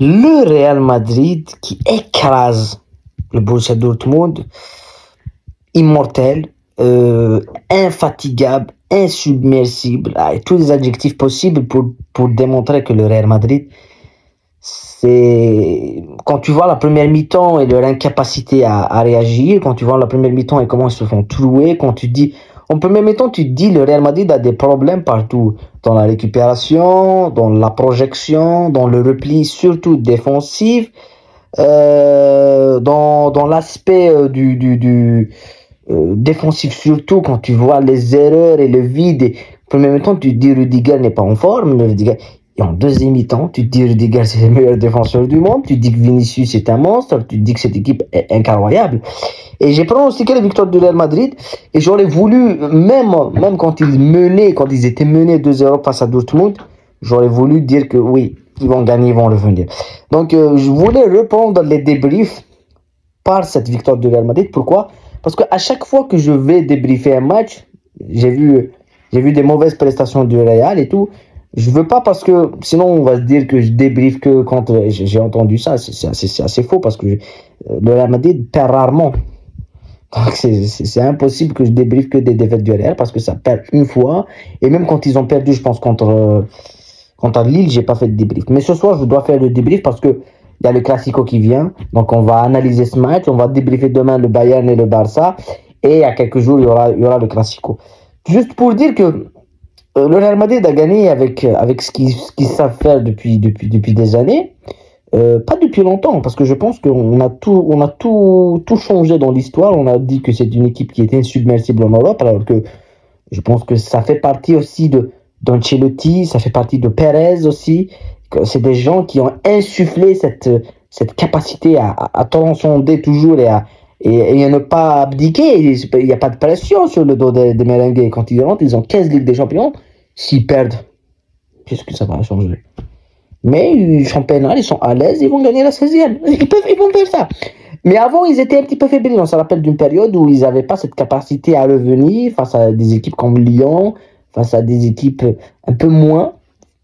Le Real Madrid qui écrase le Borussia Dortmund, immortel, infatigable, insubmersible, et tous les adjectifs possibles pour démontrer que le Real Madrid, c'est quand tu vois la première mi-temps et leur incapacité à réagir, quand tu vois la première mi-temps et comment ils se font trouer, quand tu dis en première mi-temps, tu te dis le Real Madrid a des problèmes partout, dans la récupération, dans la projection, dans le repli surtout défensif, dans l'aspect défensif surtout quand tu vois les erreurs et le vide. Et, en premier mi-temps, tu te dis Rudiger n'est pas en forme, Rudiger. Et en deuxième mi-temps, tu te dis Rudiger c'est le meilleur défenseur du monde, tu te dis que Vinicius est un monstre, tu te dis que cette équipe est incroyable. Et j'ai pronostiqué la victoire du Real Madrid et j'aurais voulu, même quand ils étaient menés 2-0 face à Dortmund, j'aurais voulu dire que oui, ils vont gagner, ils vont revenir. Donc je voulais reprendre les débriefs par cette victoire du Real Madrid. Pourquoi? Parce qu'à chaque fois que je vais débriefer un match, j'ai vu des mauvaises prestations du Real et tout. Je veux pas parce que sinon on va se dire que je débriefe que quand j'ai entendu ça. C'est assez faux parce que le Real Madrid perd rarement. Donc c'est impossible que je débriefe que des défaites du Real parce que ça perd une fois. Et même quand ils ont perdu, je pense, contre Lille, j'ai pas fait de débrief. Mais ce soir, je dois faire le débrief parce que il y a le Classico qui vient. Donc on va analyser ce match. On va débriefer demain le Bayern et le Barça. Et il y a quelques jours, il y aura le Classico. Juste pour dire que le Real Madrid a gagné avec ce qu'ils savent faire depuis des années. Pas depuis longtemps, parce que je pense qu'on a tout changé dans l'histoire. On a dit que c'est une équipe qui était insubmersible en Europe, alors que je pense que ça fait partie aussi d'Ancelotti, ça fait partie de Perez aussi. Que c'est des gens qui ont insufflé cette capacité à transcender toujours et à ne pas abdiquer. Il n'y a pas de pression sur le dos des merengues. Quand ils rentrent, ils ont 15 Ligues des Champions. S'ils perdent, qu'est-ce que ça va changer? Mais championnat, ils sont à l'aise, ils vont gagner la 16e. Ils vont faire ça. Mais avant, ils étaient un petit peu fébriles. On se rappelle d'une période où ils n'avaient pas cette capacité à revenir face à des équipes comme Lyon, face à des équipes un peu moins.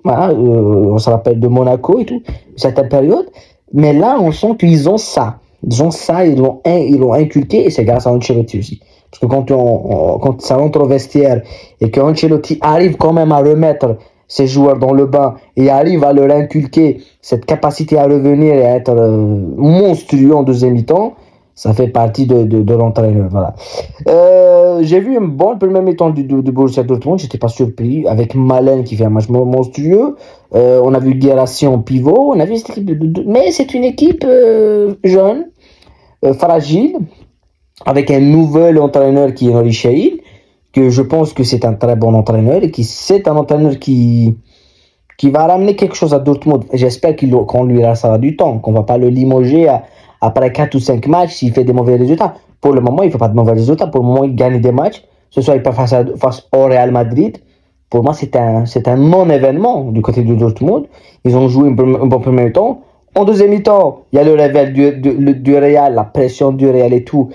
Voilà, on se rappelle de Monaco et tout, certaines périodes. Mais là, on sent qu'ils ont ça. Ils l'ont inculqué et c'est grâce à Ancelotti aussi. Parce que quand ça rentre au vestiaire et qu'Ancelotti arrive quand même à remettre ces joueurs dans le bain et arrive à leur inculquer cette capacité à revenir et à être monstrueux en deuxième mi-temps, ça fait partie de l'entraîneur. Voilà. J'ai vu un bon premier mi-temps du Borussia Dortmund, j'étais pas surpris, avec Malen qui fait un match monstrueux. On a vu Guirassy en pivot, on a vu cette équipe mais c'est une équipe jeune, fragile, avec un nouvel entraîneur qui est Nuri Sahin, que je pense que c'est un très bon entraîneur et c'est un entraîneur qui va ramener quelque chose à Dortmund. J'espère qu'on lui laissera du temps, qu'on va pas le limoger après 4 ou 5 matchs s'il fait des mauvais résultats. Pour le moment, il ne fait pas de mauvais résultats. Pour le moment, il gagne des matchs. Ce soir, il peut face au Real Madrid. Pour moi, c'est un non-événement du côté de Dortmund. Ils ont joué un bon premier temps. En deuxième mi-temps, il y a le réveil du Real, la pression du Real et tout.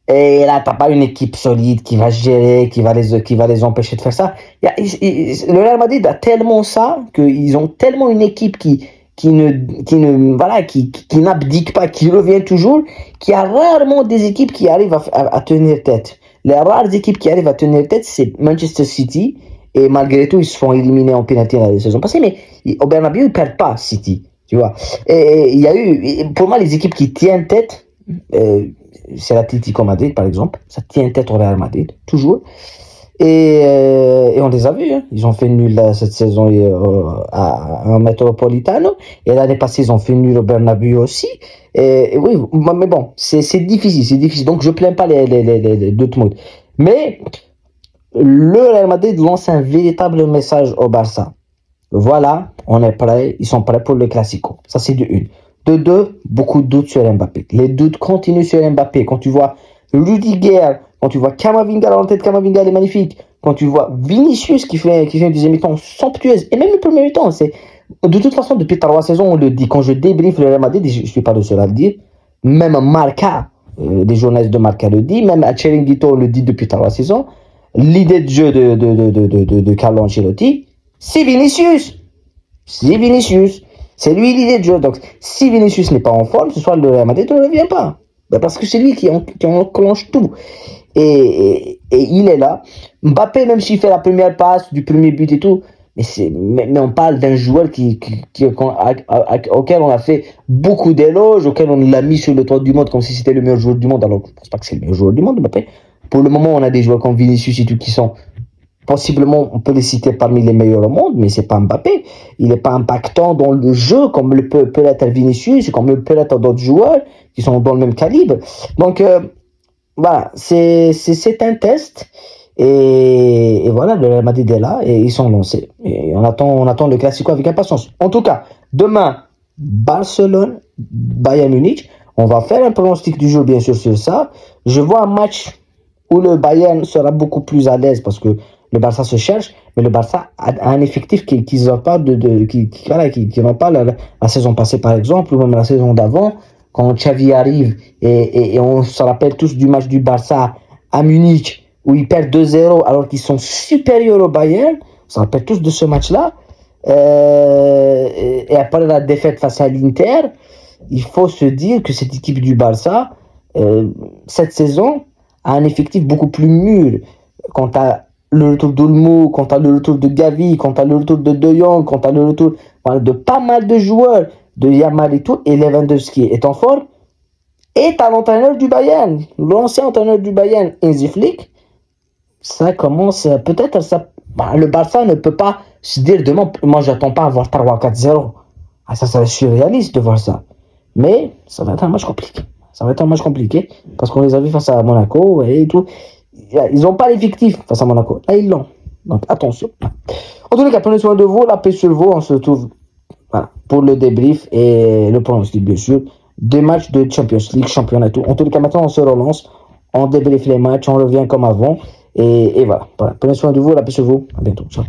Et là, t'as pas une équipe solide qui va gérer, qui va les empêcher de faire ça. Le Real Madrid a tellement ça qu'ils ont tellement une équipe qui n'abdique pas, qui revient toujours, qu'il y a rarement des équipes qui arrivent à tenir tête. Les rares équipes qui arrivent à tenir tête, c'est Manchester City. Et malgré tout, ils se font éliminer en pénalty la saison passée. Mais au Bernabéu, ils perdent pas City. Tu vois. Et il y a eu, pour moi, les équipes qui tiennent tête, c'est l'Atlético Madrid, par exemple. Ça tient tête au Real Madrid, toujours. Et on les a vus. Hein. Ils ont fait nul cette saison à Metropolitano. Et l'année passée, ils ont fait nul au Bernabéu aussi. Et oui, mais bon, c'est difficile. Donc, je plains pas les Dortmund. Mais le Real Madrid lance un véritable message au Barça. Voilà, on est prêt. Ils sont prêts pour le Classico. Ça, c'est de une. De deux, beaucoup de doutes sur Mbappé. Les doutes continuent sur Mbappé. Quand tu vois Rudiger, quand tu vois Camavinga, la tête Camavinga, elle est magnifique. Quand tu vois Vinicius qui fait une deuxième mi-temps somptueuse, et même le premier mi-temps, c'est de toute façon depuis 3 saisons on le dit. Quand je débriefe le Real Madrid, je suis pas le seul à le dire. Même Marca, des journalistes de Marca le dit, même à Chiringuito le dit depuis 3 saisons. L'idée de jeu de Carlo Ancelotti, c'est Vinicius. C'est Vinicius. C'est lui l'idée de jeu. Donc, si Vinicius n'est pas en forme, ce soir, le Real Madrid ne revient pas. Parce que c'est lui qui enclenche tout. Et il est là. Mbappé, même s'il fait la première passe, du premier but et tout, mais on parle d'un joueur auquel on a fait beaucoup d'éloges, auquel on l'a mis sur le toit du monde comme si c'était le meilleur joueur du monde. Alors, je pense pas que c'est le meilleur joueur du monde, Mbappé. Pour le moment, on a des joueurs comme Vinicius et tout qui sont possiblement, on peut les citer parmi les meilleurs au monde, mais c'est pas Mbappé. Il n'est pas impactant dans le jeu comme le peut l'être Vinicius, comme le peut l'être d'autres joueurs qui sont dans le même calibre. Donc, voilà, c'est un test. Et voilà, le Real Madrid est là et ils sont lancés. Et on attend le Classico avec impatience. En tout cas, demain, Barcelone, Bayern Munich. On va faire un pronostic du jeu, bien sûr, sur ça. Je vois un match où le Bayern sera beaucoup plus à l'aise parce que le Barça se cherche, mais le Barça a un effectif qui n'ont pas n'ont pas la saison passée, par exemple, ou même la saison d'avant, quand Xavi arrive et on se rappelle tous du match du Barça à Munich, où ils perdent 2-0 alors qu'ils sont supérieurs au Bayern. On se rappelle tous de ce match-là. Et après la défaite face à l'Inter, il faut se dire que cette équipe du Barça, cette saison, a un effectif beaucoup plus mûr. Quant à le retour d'Olmo, quant à le retour de Gavi, quant à le retour de De Jong, quant à le retour de pas mal de joueurs, de Yamal et tout, et Lewandowski est en forme, et à l'entraîneur du Bayern, l'ancien entraîneur du Bayern, Hansi Flick, ça commence peut-être le Barça ne peut pas se dire demain, moi j'attends pas à voir 3-4-0. Ah, ça serait surréaliste de voir ça. Mais ça va être un match compliqué. Ça va être un match compliqué parce qu'on les a vus face à Monaco et tout. Ils n'ont pas l'effectif face à Monaco. Là, ils l'ont. Donc attention. En tous les cas, prenez soin de vous, la paix sur vous. On se retrouve pour le débrief et le pronostic, bien sûr. Des matchs de Champions League, championnat et tout. En tous les cas, maintenant, on se relance. On débriefe les matchs, on revient comme avant. Et voilà. Prenez soin de vous, la paix sur vous. À bientôt. Ciao.